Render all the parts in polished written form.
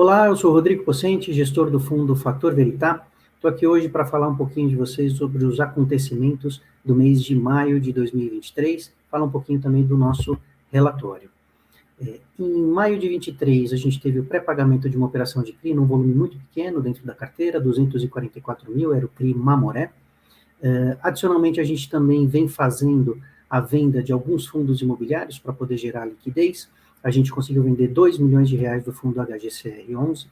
Olá, eu sou Rodrigo Pocente, gestor do fundo Fator Verità. Estou aqui hoje para falar um pouquinho de vocês sobre os acontecimentos do mês de maio de 2023, falar um pouquinho também do nosso relatório. Em maio de 23, a gente teve o pré-pagamento de uma operação de CRI num volume muito pequeno dentro da carteira, 244 mil, era o CRI Mamoré. Adicionalmente, a gente também vem fazendo a venda de alguns fundos imobiliários para poder gerar liquidez. A gente conseguiu vender 2 milhões de reais do fundo HGCR11,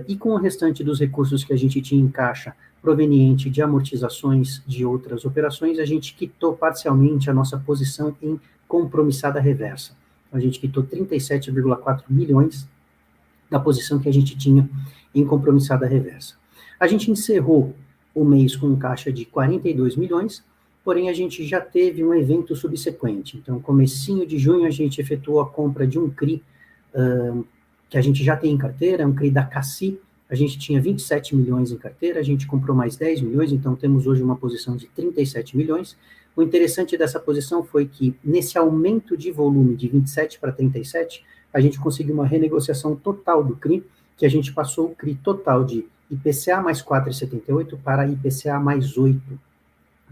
e com o restante dos recursos que a gente tinha em caixa, proveniente de amortizações de outras operações, a gente quitou parcialmente a nossa posição em compromissada reversa. A gente quitou 37,4 milhões da posição que a gente tinha em compromissada reversa. A gente encerrou o mês com um caixa de 42 milhões, porém a gente já teve um evento subsequente. Então, comecinho de junho, a gente efetuou a compra de um CRI que a gente já tem em carteira, é um CRI da CACI. A gente tinha 27 milhões em carteira, a gente comprou mais 10 milhões, então temos hoje uma posição de 37 milhões. O interessante dessa posição foi que, nesse aumento de volume de 27 para 37, a gente conseguiu uma renegociação total do CRI, que a gente passou o CRI total de IPCA mais 4,78 para IPCA mais 8.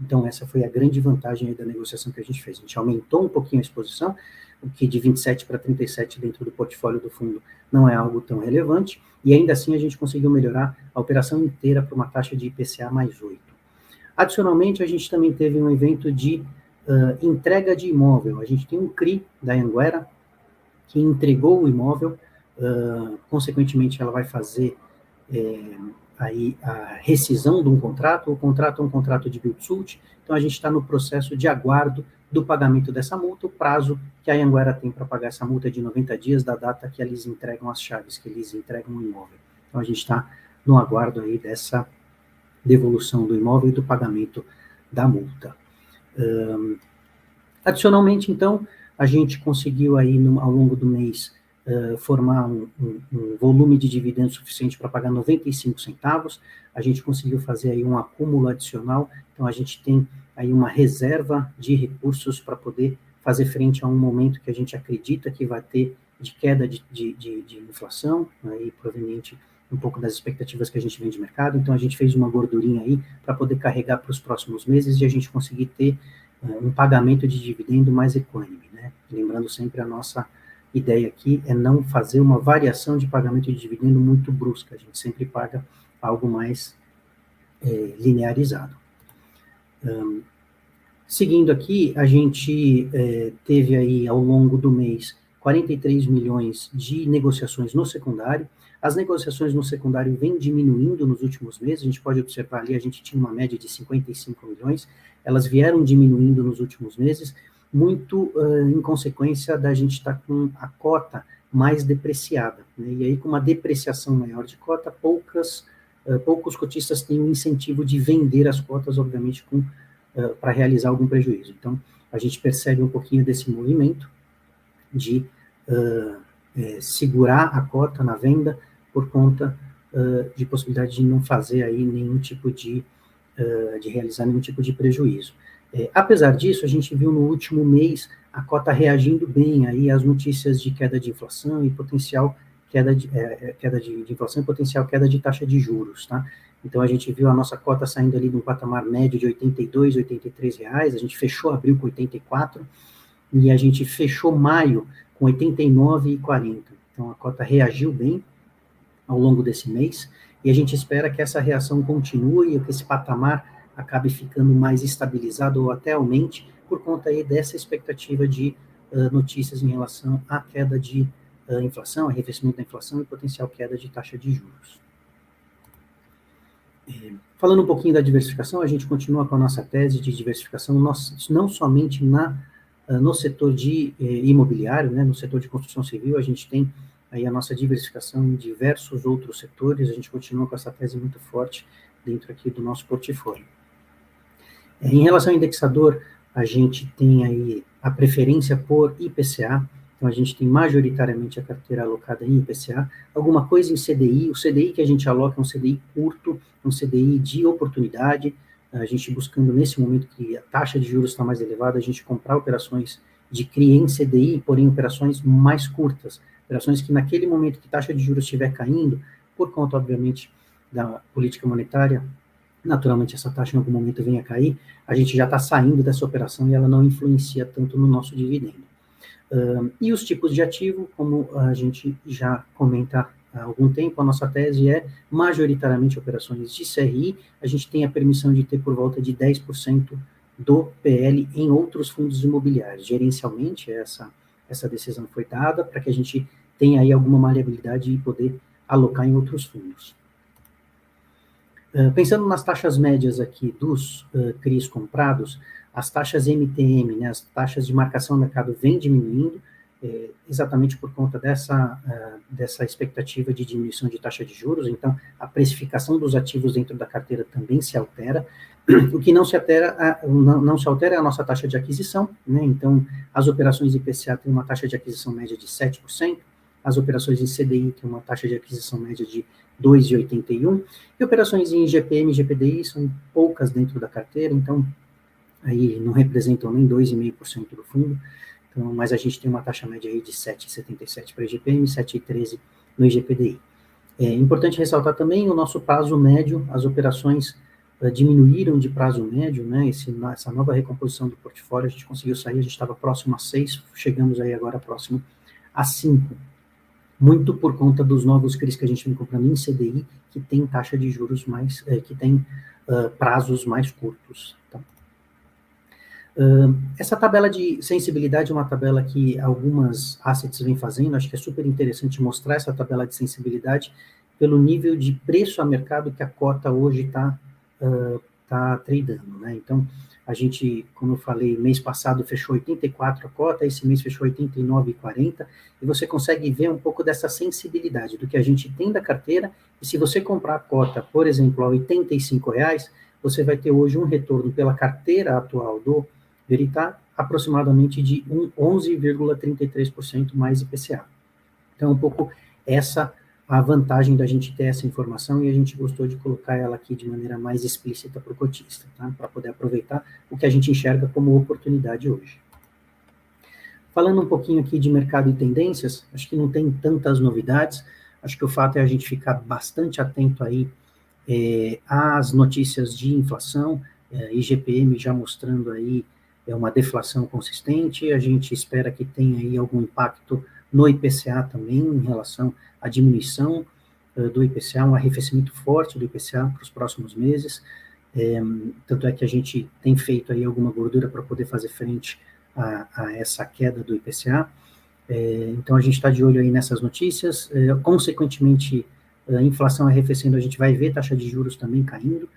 Então, essa foi a grande vantagem aí da negociação que a gente fez. A gente aumentou um pouquinho a exposição, o que de 27 para 37 dentro do portfólio do fundo não é algo tão relevante, e ainda assim a gente conseguiu melhorar a operação inteira para uma taxa de IPCA mais 8. Adicionalmente, a gente também teve um evento de entrega de imóvel. A gente tem um CRI da Anguera, que entregou o imóvel, consequentemente ela vai fazer aí a rescisão de um contrato. O contrato é um contrato de build-to-suit, então a gente está no processo de aguardo do pagamento dessa multa. O prazo que a Anguera tem para pagar essa multa é de 90 dias da data que eles entregam as chaves, que eles entregam o imóvel. Então a gente está no aguardo aí dessa devolução do imóvel e do pagamento da multa. Adicionalmente, então, a gente conseguiu aí ao longo do mês formar um volume de dividendos suficiente para pagar 95 centavos, a gente conseguiu fazer aí um acúmulo adicional, então a gente tem aí uma reserva de recursos para poder fazer frente a um momento que a gente acredita que vai ter de queda de inflação, aí proveniente um pouco das expectativas que a gente vem de mercado, então a gente fez uma gordurinha aí para poder carregar para os próximos meses e a gente conseguir ter um pagamento de dividendo mais equânime, né? Lembrando sempre a nossa ideia aqui é não fazer uma variação de pagamento de dividendo muito brusca, a gente sempre paga algo mais linearizado. Seguindo aqui, a gente teve aí ao longo do mês 43 milhões de negociações no secundário. As negociações no secundário vêm diminuindo nos últimos meses, a gente pode observar ali, a gente tinha uma média de 55 milhões, elas vieram diminuindo nos últimos meses, muito em consequência da gente estar com a cota mais depreciada, né? E aí com uma depreciação maior de cota, poucos cotistas têm o incentivo de vender as cotas, obviamente, para realizar algum prejuízo. Então, a gente percebe um pouquinho desse movimento de segurar a cota na venda por conta de possibilidade de não fazer aí nenhum tipo de realizar nenhum tipo de prejuízo. Apesar disso, a gente viu no último mês a cota reagindo bem aí às notícias de queda de inflação e potencial queda de inflação e potencial queda de taxa de juros, tá? Então a gente viu a nossa cota saindo ali de um patamar médio de R$ 82, R$ 83, a gente fechou abril com 84 e a gente fechou maio com 89,40. Então a cota reagiu bem ao longo desse mês e a gente espera que essa reação continue e que esse patamar acabe ficando mais estabilizado ou até aumente por conta aí dessa expectativa de notícias em relação à queda de inflação, arrefecimento da inflação e potencial queda de taxa de juros. Falando um pouquinho da diversificação, a gente continua com a nossa tese de diversificação, não somente no setor de imobiliário, né, no setor de construção civil, a gente tem aí a nossa diversificação em diversos outros setores, a gente continua com essa tese muito forte dentro aqui do nosso portfólio. Em relação ao indexador, a gente tem aí a preferência por IPCA, então a gente tem majoritariamente a carteira alocada em IPCA, alguma coisa em CDI, o CDI que a gente aloca é um CDI curto, um CDI de oportunidade, a gente buscando nesse momento que a taxa de juros está mais elevada, a gente comprar operações de CRI em CDI, porém operações mais curtas, operações que naquele momento que taxa de juros estiver caindo, por conta, obviamente, da política monetária, naturalmente essa taxa em algum momento venha a cair, a gente já está saindo dessa operação e ela não influencia tanto no nosso dividendo. E os tipos de ativo, como a gente já comenta há algum tempo, a nossa tese é majoritariamente operações de CRI, a gente tem a permissão de ter por volta de 10% do PL em outros fundos imobiliários. Gerencialmente, essa decisão foi dada para que a gente tenha aí alguma maleabilidade e poder alocar em outros fundos. Pensando nas taxas médias aqui dos CRIs comprados, as taxas MTM, né, as taxas de marcação no mercado, vêm diminuindo, exatamente por conta dessa expectativa de diminuição de taxa de juros. Então, a precificação dos ativos dentro da carteira também se altera. O que não se altera, não se altera é a nossa taxa de aquisição, né? Então, as operações IPCA têm uma taxa de aquisição média de 7%, as operações em CDI têm uma taxa de aquisição média de 2,81%, e operações em IGPM e GPDI são poucas dentro da carteira, então aí não representam nem 2,5% do fundo, então, mas a gente tem uma taxa média aí de 7,77 para IGPM e 7,13 no IGPDI. É importante ressaltar também o nosso prazo médio, as operações diminuíram de prazo médio, né, essa nova recomposição do portfólio, a gente conseguiu sair, a gente estava próximo a 6, chegamos aí agora próximo a 5, muito por conta dos novos CRIs que a gente vem comprando em CDI, que tem taxa de juros mais, que tem prazos mais curtos. Tá? Essa tabela de sensibilidade é uma tabela que algumas assets vêm fazendo, acho que é super interessante mostrar essa tabela de sensibilidade pelo nível de preço a mercado que a cota hoje está tradando, né? Então, a gente, como eu falei, mês passado fechou 84 a cota, esse mês fechou 89,40, e você consegue ver um pouco dessa sensibilidade do que a gente tem da carteira, e se você comprar a cota, por exemplo, a R$85, você vai ter hoje um retorno pela carteira atual do Veritá aproximadamente de 11,33% mais IPCA. Então, um pouco essa a vantagem da gente ter essa informação, e a gente gostou de colocar ela aqui de maneira mais explícita para o cotista, tá? Para poder aproveitar o que a gente enxerga como oportunidade hoje. Falando um pouquinho aqui de mercado e tendências, acho que não tem tantas novidades, acho que o fato é a gente ficar bastante atento aí às notícias de inflação, IGPM já mostrando aí uma deflação consistente, a gente espera que tenha aí algum impacto no IPCA também, em relação à diminuição do IPCA, um arrefecimento forte do IPCA para os próximos meses, tanto é que a gente tem feito aí alguma gordura para poder fazer frente a essa queda do IPCA, então a gente está de olho aí nessas notícias, consequentemente, a inflação arrefecendo, a gente vai ver taxa de juros também caindo,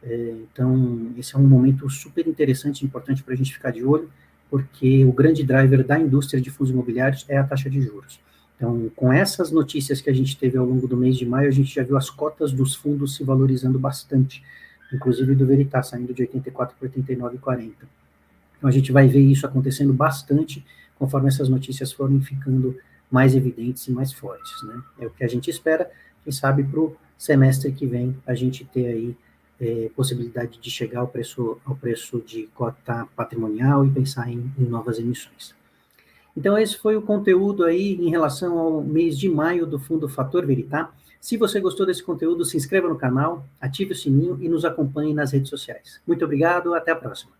então esse é um momento super interessante e importante para a gente ficar de olho, porque o grande driver da indústria de fundos imobiliários é a taxa de juros. Então, com essas notícias que a gente teve ao longo do mês de maio, a gente já viu as cotas dos fundos se valorizando bastante, inclusive do Veritá, saindo de 84 para 89,40. Então, a gente vai ver isso acontecendo bastante, conforme essas notícias forem ficando mais evidentes e mais fortes, né? É o que a gente espera, quem sabe para o semestre que vem, a gente ter aí possibilidade de chegar ao preço de cota patrimonial e pensar em novas emissões. Então, esse foi o conteúdo aí em relação ao mês de maio do Fundo Fator Veritá. Se você gostou desse conteúdo, se inscreva no canal, ative o sininho e nos acompanhe nas redes sociais. Muito obrigado, até a próxima.